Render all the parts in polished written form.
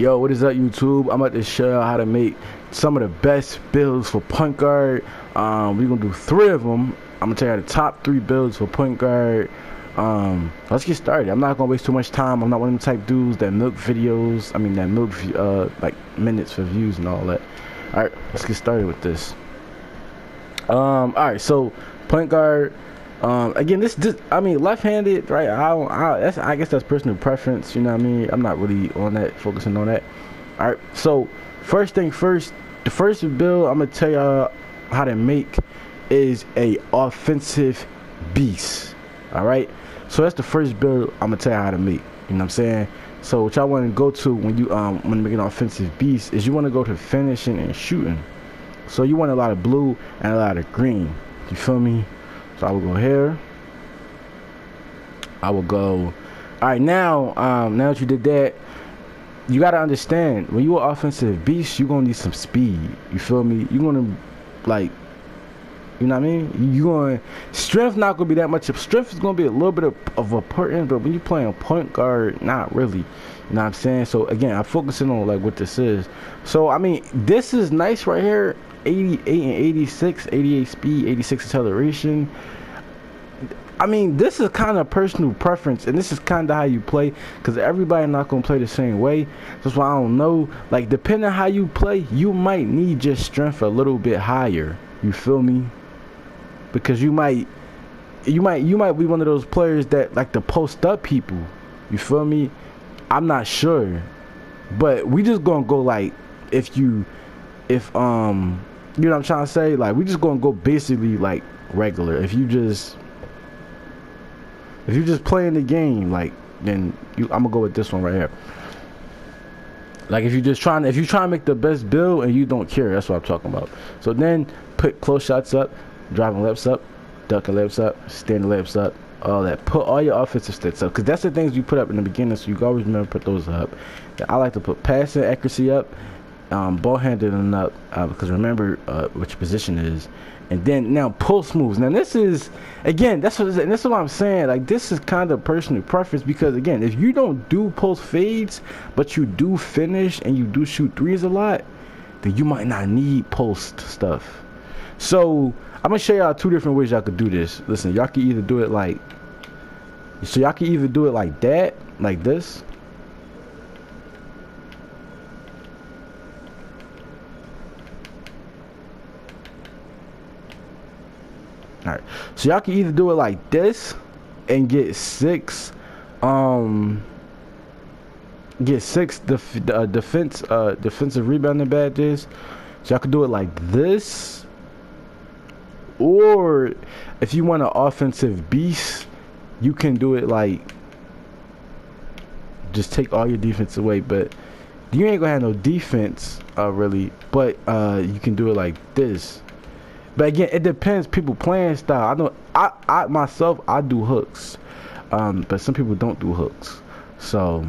Yo, what is up, YouTube? I'm about to show you how to make some of the best builds for point guard. We're gonna do 3 of them. I'm gonna tell you the top 3 builds for point guard. Let's get started. I'm not gonna waste too much time. I'm not one of them type dudes that milk videos. That milk like minutes for views and all that. All right, let's get started with this. All right, so point guard. Again, this left-handed, right? I guess that's personal preference. You know what I mean? I'm not really on that, focusing on that. All right. So first thing first, the first build I'm gonna tell y'all how to make is a offensive beast. All right. So that's the first build I'm gonna tell you how to make. You know what I'm saying? So what y'all want to go to when you when making an offensive beast is you want to go to finishing and shooting. So you want a lot of blue and a lot of green. You feel me? So I will go here. I will go. All right, now that you did that, you gotta understand when you're an offensive beast, you're gonna need some speed. You feel me? You're gonna you know what I mean? You going strength not gonna be that much. Strength is gonna be a little bit of importance, but when you're playing point guard, not really. You know what I'm saying? So again, I'm focusing on like what this is. So this is nice right here. 88 and 86, 88 speed, 86 acceleration. This is kind of personal preference, and this is kind of how you play, because everybody not gonna play the same way. That's why I don't know. Like, depending on how you play, you might need your strength a little bit higher. You feel me? Because you might be one of those players that like to post up people. You feel me? I'm not sure, but we just gonna go like you know what I'm trying to say? Like, we just gonna go basically like regular. If you just playing the game, like, then I'm gonna go with this one right here. Like, if you're trying to make the best build and you don't care, that's what I'm talking about. So then put close shots up, driving lefts up, ducking lefts up, standing lefts up, all that. Put all your offensive stats up, because that's the things you put up in the beginning, so you can always remember to put those up. I like to put passing accuracy up, ball handling up, because remember what your position is. And then now post moves. Now this is, again, that's what I'm saying. Like, this is kind of personal preference, because again, if you don't do post fades but you do finish and you do shoot threes a lot, then you might not need post stuff. So I'm gonna show y'all 2 different ways y'all could do this. Listen, y'all can either do it like that, like this. Alright, so y'all can either do it like this and get 6 defensive rebounding badges. So y'all can do it like this, or if you want an offensive beast, you can do it like just take all your defense away, but you ain't gonna have no defense really, but you can do it like this. But again, it depends people playing style. I know I myself, I do hooks, but some people don't do hooks. So,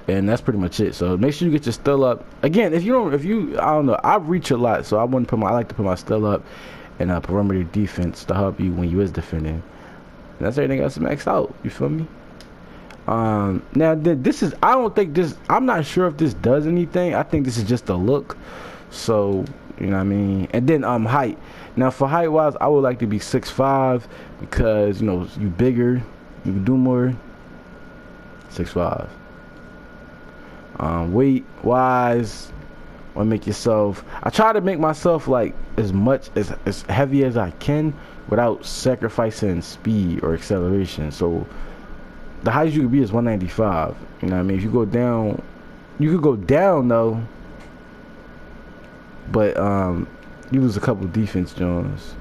and that's pretty much it. So make sure you get your still up. Again, if you I don't know, I reach a lot, so I like to put my still up and perimeter defense to help you when you is defending. And that's everything else maxed out. You feel me? Now this is, I'm not sure if this does anything. I think this is just a look. So, you know what I mean? And then height. Now for height wise, I would like to be 6'5", because, you know, you bigger, you can do more. 6'5". Weight wise, or make yourself, I try to make myself like as heavy as I can without sacrificing speed or acceleration. So the highest you could be is 195. You know what I mean? If you go down, you could go down though, but you lose a couple of defense joints.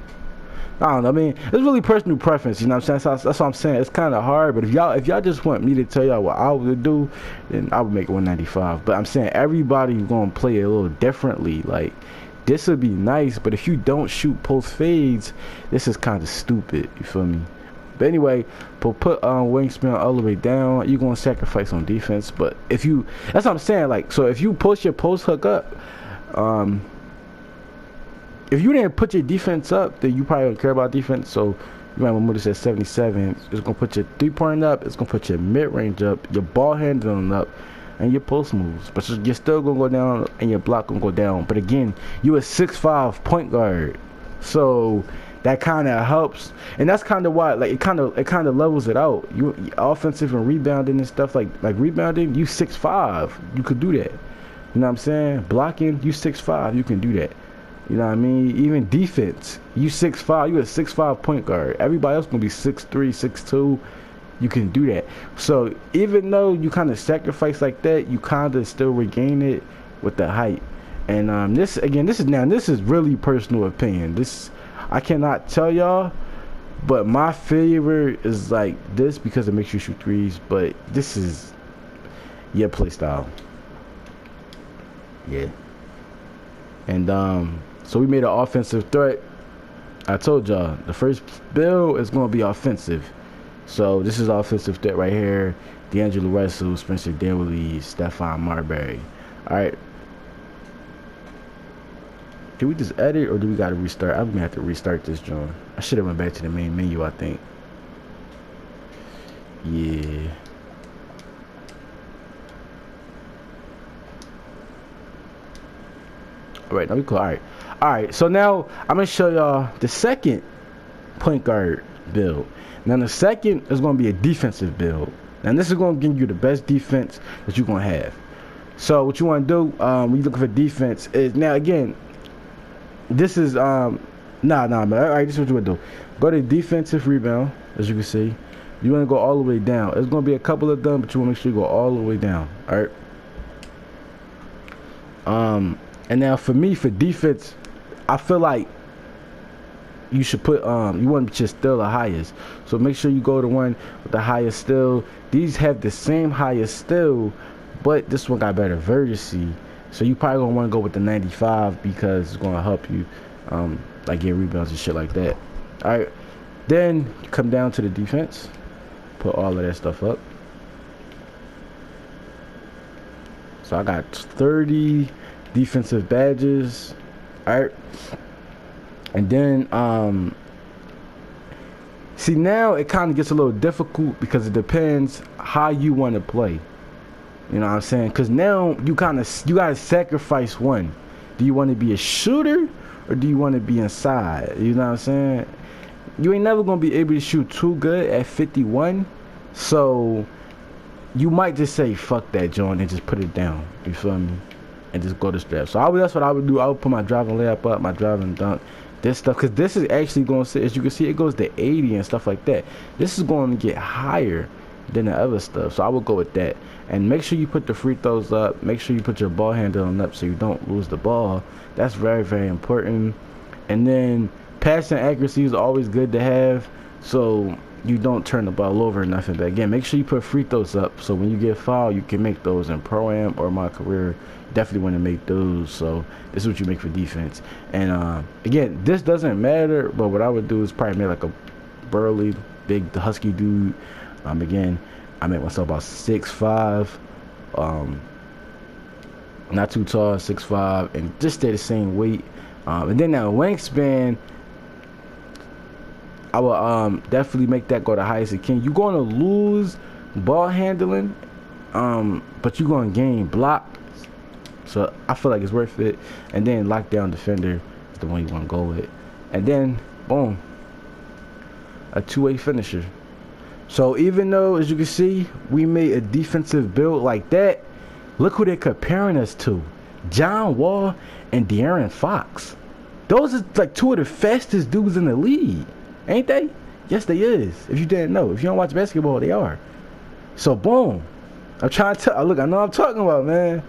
I don't know. It's really personal preference. You know what I'm saying? That's what I'm saying. It's kind of hard, but if y'all just want me to tell y'all what I would do, then I would make 195. But I'm saying everybody's gonna play a little differently. Like, this would be nice, but if you don't shoot post fades, this is kind of stupid. You feel me? But anyway, put wingspan all the way down. You're gonna sacrifice on defense, but that's what I'm saying. Like, so if you push your post hook up, if you didn't put your defense up, then you probably don't care about defense. So you might want to move this at 77. It's gonna put your 3-point up. It's gonna put your mid range up, your ball handling up, and your post moves, but you're still gonna go down and your block gonna go down. But again, you a 6'5" point guard, so that kind of helps, and that's kind of why, like, it kind of levels it out. You offensive and rebounding and stuff, like rebounding, you 6'5", you could do that. You know what I'm saying? Blocking, you 6'5", you can do that. You know what I mean? Even defense, you 6'5", you a 6'5" point guard. Everybody else gonna be 6'3", 6'2". You can do that. So even though you kind of sacrifice like that, you kind of still regain it with the height. And this is really personal opinion. This, I cannot tell y'all, but my favorite is like this because it makes you shoot threes. But this is your play style. Yeah. And so we made an offensive threat. I told y'all the first build is gonna be offensive. So this is offensive threat right here. D'Angelo Russell, Spencer Dinwiddie, Stephon Marbury. All right. Can we just edit, or do we gotta restart? I'm gonna have to restart this joint. I should have went back to the main menu, I think. Yeah. All right, now we cool. All right. So now I'm gonna show y'all the second point guard build. Now the second is gonna be a defensive build. Now this is gonna give you the best defense that you're gonna have. So what you wanna do when you're looking for defense is, now again, this is man. Alright, this is what you wanna do. Go to defensive rebound, as you can see. You wanna go all the way down. There's gonna be a couple of them, but you wanna make sure you go all the way down. Alright. And now for me, for defense, I feel like you should put you want to steal the highest. So make sure you go to one with the highest steal. These have the same highest steal, but this one got better vertice. So you probably gonna want to go with the 95 because it's gonna help you like get rebounds and shit like that. Alright. Then you come down to the defense. Put all of that stuff up. So I got 30 defensive badges. Alright. And then see, now it kind of gets a little difficult because it depends how you want to play. You know what I'm saying? Because now you gotta sacrifice one. Do you want to be a shooter or do you want to be inside? You know what I'm saying? You ain't never gonna be able to shoot too good at 51, so you might just say fuck that joint and just put it down. You feel me? And just go to strap. So that's what I would do. I would put my driving layup up, my driving dunk, this stuff, because this is actually going to, as you can see, it goes to 80 and stuff like that. This is going to get higher than the other stuff, so I would go with that. And make sure you put the free throws up. Make sure you put your ball handling up so you don't lose the ball. That's very, very important. And then passing accuracy is always good to have, so you don't turn the ball over or nothing. But again, make sure you put free throws up so when you get fouled, you can make those. In Pro-Am or my career, definitely want to make those. So this is what you make for defense. And again, this doesn't matter, but what I would do is probably make like a burly, big, husky dude. Again, I make myself about 6'5", not too tall, 6'5", and just stay the same weight. And then that wingspan, I will definitely make that go the highest it can. You're going to lose ball handling, but you're going to gain block. So I feel like it's worth it. And then lockdown defender is the one you want to go with. And then, boom, a two-way finisher. So even though, as you can see, we made a defensive build like that, look who they're comparing us to. John Wall and De'Aaron Fox. Those are like two of the fastest dudes in the league. Ain't they? Yes, they is. If you didn't know. If you don't watch basketball, they are. So, boom. I'm trying to tell. Look, I know what I'm talking about, man.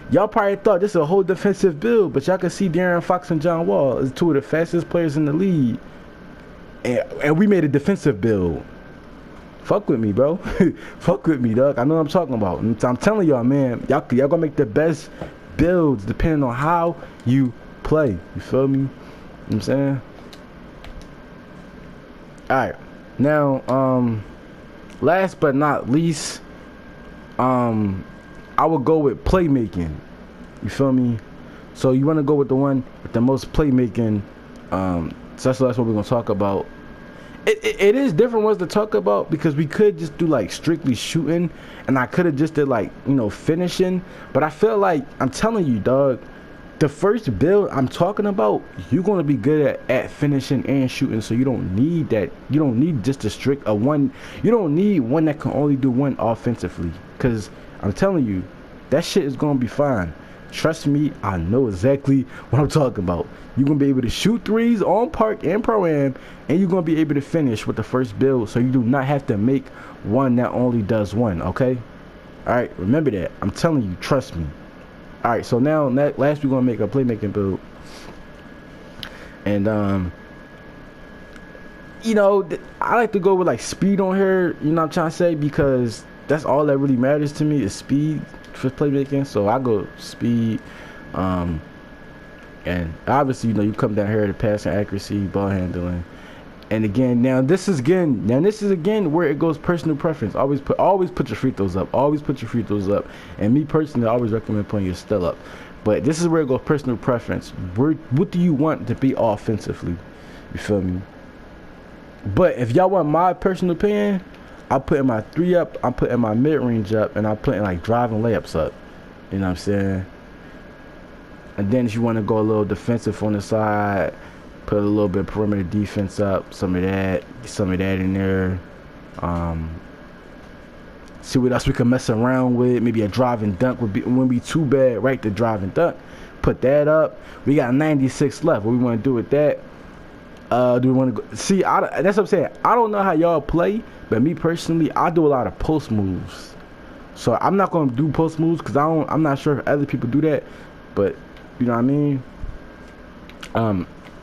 Y'all probably thought this is a whole defensive build, but y'all can see De'Aaron Fox and John Wall is two of the fastest players in the league. And we made a defensive build. Fuck with me, bro. Fuck with me, dog. I know what I'm talking about. I'm telling y'all, man. Y'all gonna make the best builds depending on how you play. You feel me? You know what I'm saying? Alright. Now, last but not least, I would go with playmaking. You feel me? So you want to go with the one with the most playmaking. So that's what we're gonna talk about. it is different ones to talk about, because we could just do like strictly shooting, and I could have just did like, you know, finishing. But I feel like, I'm telling you, dog, the first build I'm talking about, you're gonna be good at finishing and shooting. So you don't need that. You don't need just a strict a one. You don't need one that can only do one offensively. Cause I'm telling you, that shit is gonna be fine. Trust me, I know exactly what I'm talking about. You're going to be able to shoot threes on Park and Pro-Am, and you're going to be able to finish with the first build, so you do not have to make one that only does one, okay? Alright, remember that. I'm telling you, trust me. Alright, so now, last we're going to make a playmaking build. And, you know, I like to go with, like, speed on here, you know what I'm trying to say? Because that's all that really matters to me is speed for playmaking. So I go speed, and obviously, you know, you come down here to passing accuracy, ball handling, and again, now this is again where it goes personal preference. Always put your free throws up. Always put your free throws up. And me personally, I always recommend putting your still up. But this is where it goes personal preference. What do you want to be offensively? You feel me? But if y'all want my personal opinion, I'm putting my 3 up, I'm putting my mid-range up, and I'm putting like driving layups up. You know what I'm saying? And then if you want to go a little defensive on the side, put a little bit of perimeter defense up, some of that in there. See what else we can mess around with. Maybe a driving dunk wouldn't be too bad, right? The driving dunk. Put that up. We got 96 left. What we want to do with that? Do we want to go? See, that's what I'm saying. I don't know how y'all play, but me personally, I do a lot of post moves. So I'm not gonna do post moves because I'm not sure if other people do that, but you know what I mean.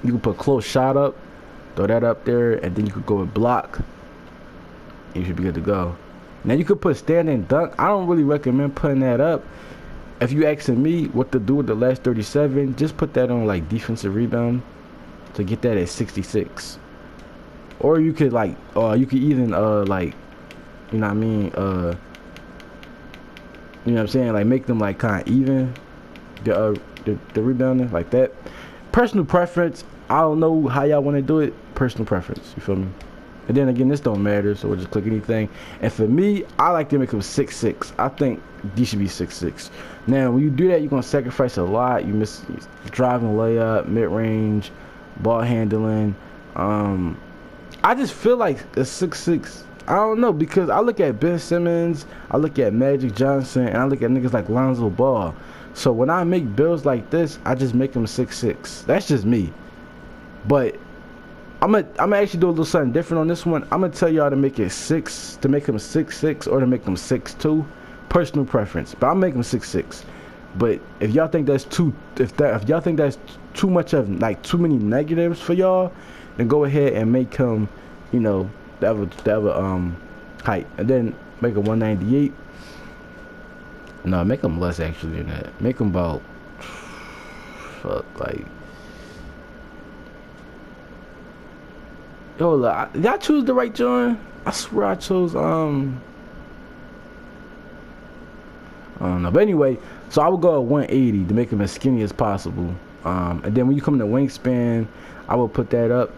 You can put close shot up, throw that up there, and then you could go with block. And you should be good to go. Now you could put standing dunk. I don't really recommend putting that up. If you asking me what to do with the last 37, just put that on like defensive rebound to get that at 66. Or you could like, you could even like, you know what I mean, you know what I'm saying, like make them like kind of even, the rebounding like that. Personal preference. I don't know how y'all want to do it. Personal preference. You feel me? And then again, this don't matter, so we'll just click anything. And for me, I like to make them 6'6". I think these should be 6'6". Now, when you do that, you're gonna sacrifice a lot. You miss driving layup, mid range, ball handling. I just feel like a 6'6". I don't know, because I look at Ben Simmons, I look at Magic Johnson, and I look at niggas like Lonzo Ball. So when I make builds like this, I just make them 6'6". That's just me. But I'm gonna actually do a little something different on this one. I'm gonna tell y'all to make it 6, to make them 6'6", or to make them 6'2". Personal preference, but I'll make them 6'6". But if y'all think that's if y'all think that's too much of like too many negatives for y'all, then go ahead and make him, you know, that height, and then make a 198. No, make them less actually than that. Make them about like. Yo, look, did I choose the right joint? I swear I chose I don't know, but anyway, so I would go at 180 to make him as skinny as possible. And then when you come to wingspan, I will put that up.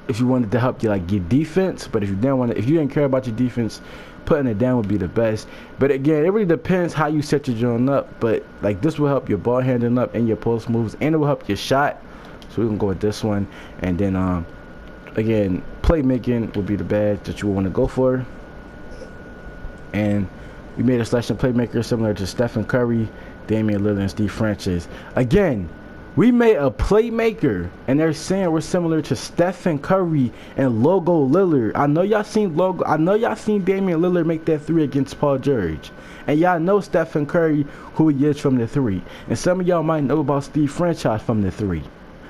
If you wanted to help you like get defense, but if you didn't care about your defense, putting it down would be the best. But again, it really depends how you set your joint up. But like this will help your ball handling up and your post moves, and it will help your shot. So we're gonna go with this one, and then again, playmaking would be the badge that you would want to go for. And we made a selection playmaker similar to Stephen Curry, Damian Lillard, and Steve Francis. Again, we made a playmaker, and they're saying we're similar to Stephen Curry and Logo Lillard. I know y'all seen Damian Lillard make that 3 against Paul George, and y'all know Stephen Curry, who he is from the 3, and some of y'all might know about Steve Franchise from the 3.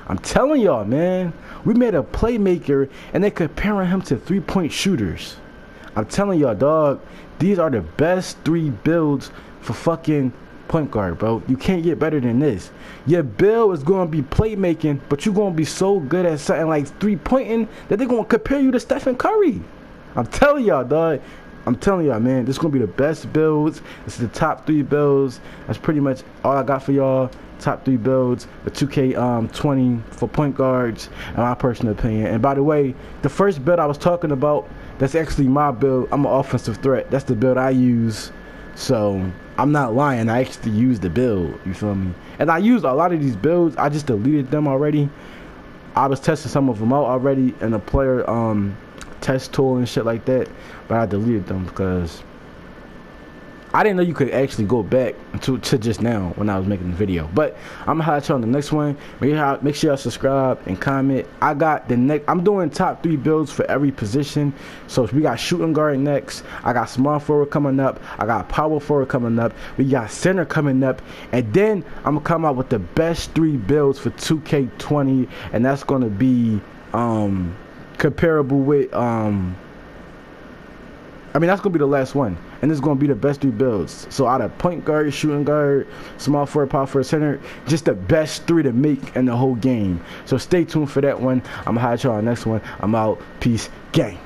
I'm telling y'all, man, we made a playmaker, and they're comparing him to 3-point shooters. I'm telling y'all, dog, these are the best 3 builds for fucking point guard, bro. You can't get better than this. Your build is going to be playmaking, but you're going to be so good at something like 3-pointing that they're going to compare you to Stephen Curry. I'm telling y'all, dog. I'm telling y'all, man, this is going to be the best builds. This is the top 3 builds. That's pretty much all I got for y'all. top 3 builds for 2K20 for point guards, in my personal opinion. And by the way, the first build I was talking about, that's actually my build. I'm an offensive threat. That's the build I use. So I'm not lying. I actually used the build. You feel me? And I used a lot of these builds. I just deleted them already. I was testing some of them out already in a player test tool and shit like that, but I deleted them because I didn't know you could actually go back to just now when I was making the video. But I'm gonna highlight you on the next one. Make sure y'all subscribe and comment. I got the next. I'm doing top 3 builds for every position. So we got shooting guard next. I got small forward coming up. I got power forward coming up. We got center coming up, and then I'm gonna come out with the best 3 builds for 2K20, and that's gonna be comparable with I mean, that's going to be the last one. And it's going to be the best 3 builds. So out of point guard, shooting guard, small forward, power forward, center, just the best 3 to make in the whole game. So stay tuned for that one. I'm going to highlight y'all on the next one. I'm out. Peace. Gang.